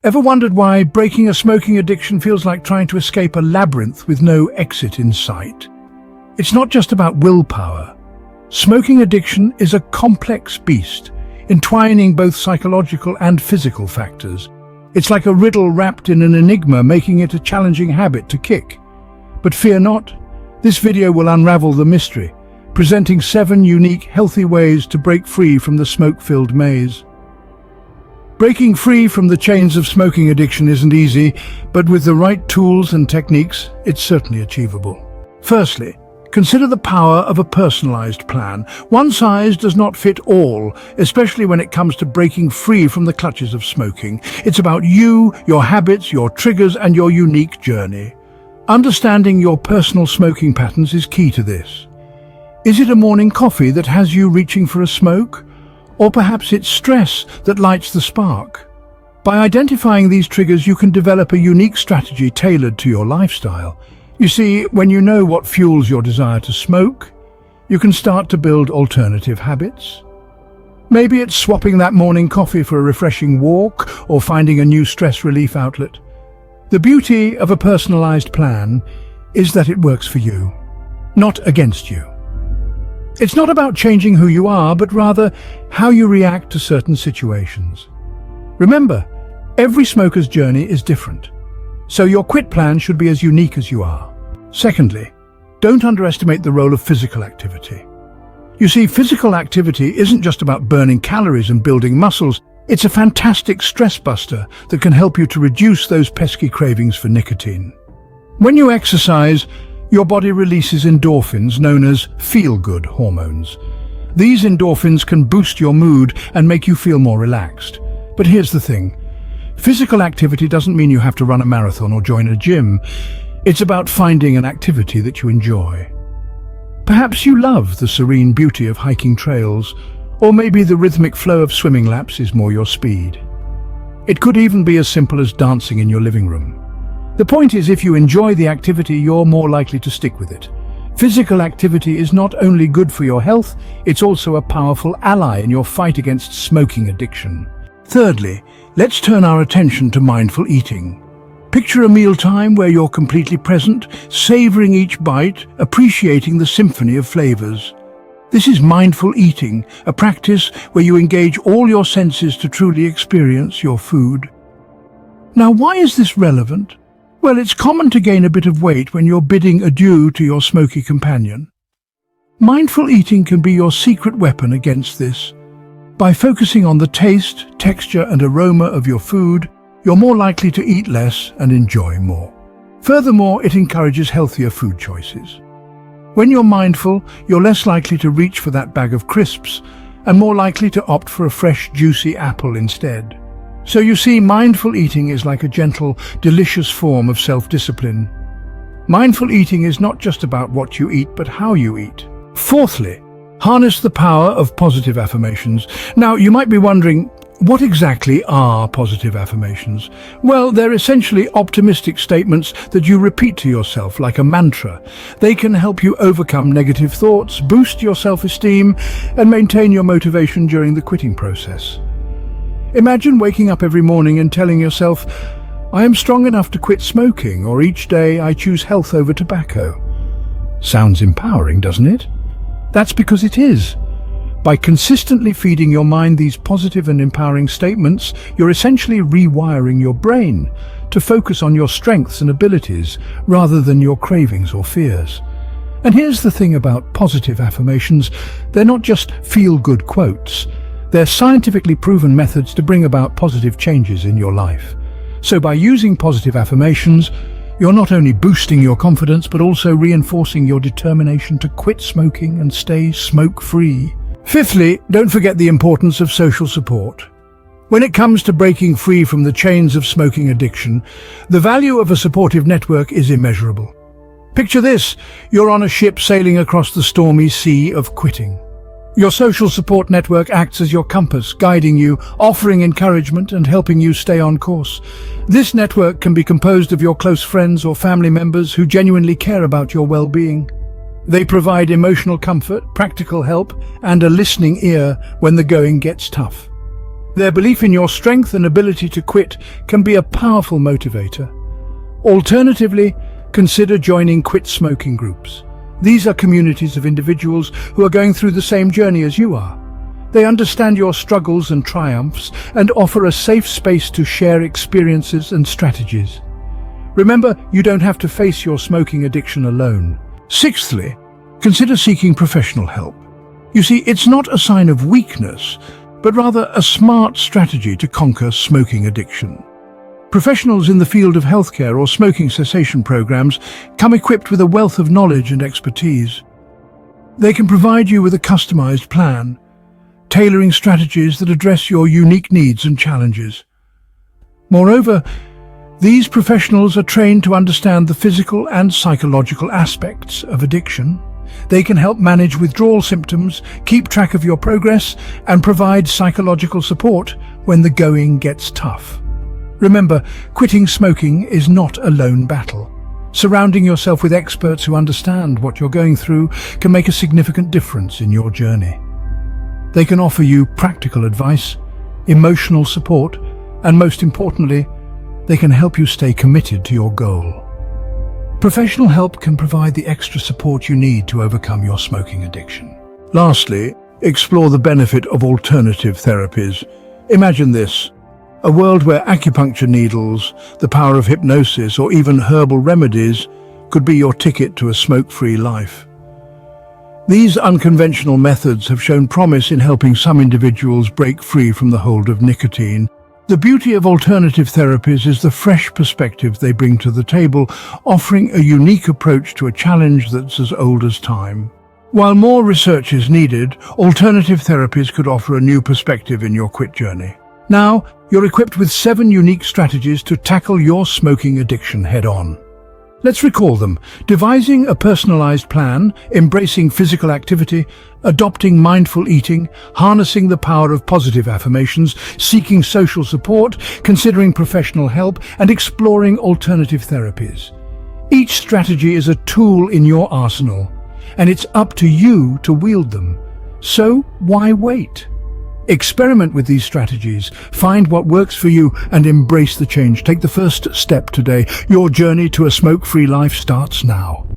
Ever wondered why breaking a smoking addiction feels like trying to escape a labyrinth with no exit in sight? It's not just about willpower. Smoking addiction is a complex beast, entwining both psychological and physical factors. It's like a riddle wrapped in an enigma, making it a challenging habit to kick. But fear not, this video will unravel the mystery, presenting 7 unique, healthy ways to break free from the smoke-filled maze. Breaking free from the chains of smoking addiction isn't easy, but with the right tools and techniques, it's certainly achievable. Firstly, consider the power of a personalized plan. One size does not fit all, especially when it comes to breaking free from the clutches of smoking. It's about you, your habits, your triggers, and your unique journey. Understanding your personal smoking patterns is key to this. Is it a morning coffee that has you reaching for a smoke? Or perhaps it's stress that lights the spark? By identifying these triggers, you can develop a unique strategy tailored to your lifestyle. You see, when you know what fuels your desire to smoke, you can start to build alternative habits. Maybe it's swapping that morning coffee for a refreshing walk or finding a new stress relief outlet. The beauty of a personalized plan is that it works for you, not against you. It's not about changing who you are, but rather how you react to certain situations. Remember, every smoker's journey is different, so your quit plan should be as unique as you are. Secondly, don't underestimate the role of physical activity. You see, physical activity isn't just about burning calories and building muscles. It's a fantastic stress buster that can help you to reduce those pesky cravings for nicotine. When you exercise, your body releases endorphins known as feel-good hormones. These endorphins can boost your mood and make you feel more relaxed. But here's the thing. Physical activity doesn't mean you have to run a marathon or join a gym. It's about finding an activity that you enjoy. Perhaps you love the serene beauty of hiking trails, or maybe the rhythmic flow of swimming laps is more your speed. It could even be as simple as dancing in your living room. The point is, if you enjoy the activity, you're more likely to stick with it. Physical activity is not only good for your health, it's also a powerful ally in your fight against smoking addiction. Thirdly, let's turn our attention to mindful eating. Picture a mealtime where you're completely present, savoring each bite, appreciating the symphony of flavors. This is mindful eating, a practice where you engage all your senses to truly experience your food. Now, why is this relevant? Well, it's common to gain a bit of weight when you're bidding adieu to your smoky companion. Mindful eating can be your secret weapon against this. By focusing on the taste, texture, and aroma of your food, you're more likely to eat less and enjoy more. Furthermore, it encourages healthier food choices. When you're mindful, you're less likely to reach for that bag of crisps and more likely to opt for a fresh, juicy apple instead. So you see, mindful eating is like a gentle, delicious form of self-discipline. Mindful eating is not just about what you eat, but how you eat. Fourthly, harness the power of positive affirmations. Now, you might be wondering, what exactly are positive affirmations? Well, they're essentially optimistic statements that you repeat to yourself like a mantra. They can help you overcome negative thoughts, boost your self-esteem, and maintain your motivation during the quitting process. Imagine waking up every morning and telling yourself, "I am strong enough to quit smoking," or "Each day I choose health over tobacco." Sounds empowering, doesn't it? That's because it is. By consistently feeding your mind these positive and empowering statements, you're essentially rewiring your brain to focus on your strengths and abilities rather than your cravings or fears. And here's the thing about positive affirmations: they're not just feel-good quotes. They're scientifically proven methods to bring about positive changes in your life. So by using positive affirmations, you're not only boosting your confidence, but also reinforcing your determination to quit smoking and stay smoke-free. Fifthly, don't forget the importance of social support. When it comes to breaking free from the chains of smoking addiction, the value of a supportive network is immeasurable. Picture this: you're on a ship sailing across the stormy sea of quitting. Your social support network acts as your compass, guiding you, offering encouragement and helping you stay on course. This network can be composed of your close friends or family members who genuinely care about your well-being. They provide emotional comfort, practical help, and a listening ear when the going gets tough. Their belief in your strength and ability to quit can be a powerful motivator. Alternatively, consider joining quit smoking groups. These are communities of individuals who are going through the same journey as you are. They understand your struggles and triumphs and offer a safe space to share experiences and strategies. Remember, you don't have to face your smoking addiction alone. Sixthly, consider seeking professional help. You see, it's not a sign of weakness, but rather a smart strategy to conquer smoking addiction. Professionals in the field of healthcare or smoking cessation programs come equipped with a wealth of knowledge and expertise. They can provide you with a customized plan, tailoring strategies that address your unique needs and challenges. Moreover, these professionals are trained to understand the physical and psychological aspects of addiction. They can help manage withdrawal symptoms, keep track of your progress, and provide psychological support when the going gets tough. Remember, quitting smoking is not a lone battle. Surrounding yourself with experts who understand what you're going through can make a significant difference in your journey. They can offer you practical advice, emotional support, and most importantly, they can help you stay committed to your goal. Professional help can provide the extra support you need to overcome your smoking addiction. Lastly, explore the benefit of alternative therapies. Imagine this: a world where acupuncture needles, the power of hypnosis, or even herbal remedies could be your ticket to a smoke-free life. These unconventional methods have shown promise in helping some individuals break free from the hold of nicotine. The beauty of alternative therapies is the fresh perspective they bring to the table, offering a unique approach to a challenge that's as old as time. While more research is needed, alternative therapies could offer a new perspective in your quit journey. Now, you're equipped with 7 unique strategies to tackle your smoking addiction head-on. Let's recall them: devising a personalized plan, embracing physical activity, adopting mindful eating, harnessing the power of positive affirmations, seeking social support, considering professional help, and exploring alternative therapies. Each strategy is a tool in your arsenal, and it's up to you to wield them. So why wait? Experiment with these strategies, find what works for you, and embrace the change. Take the first step today. Your journey to a smoke-free life starts now.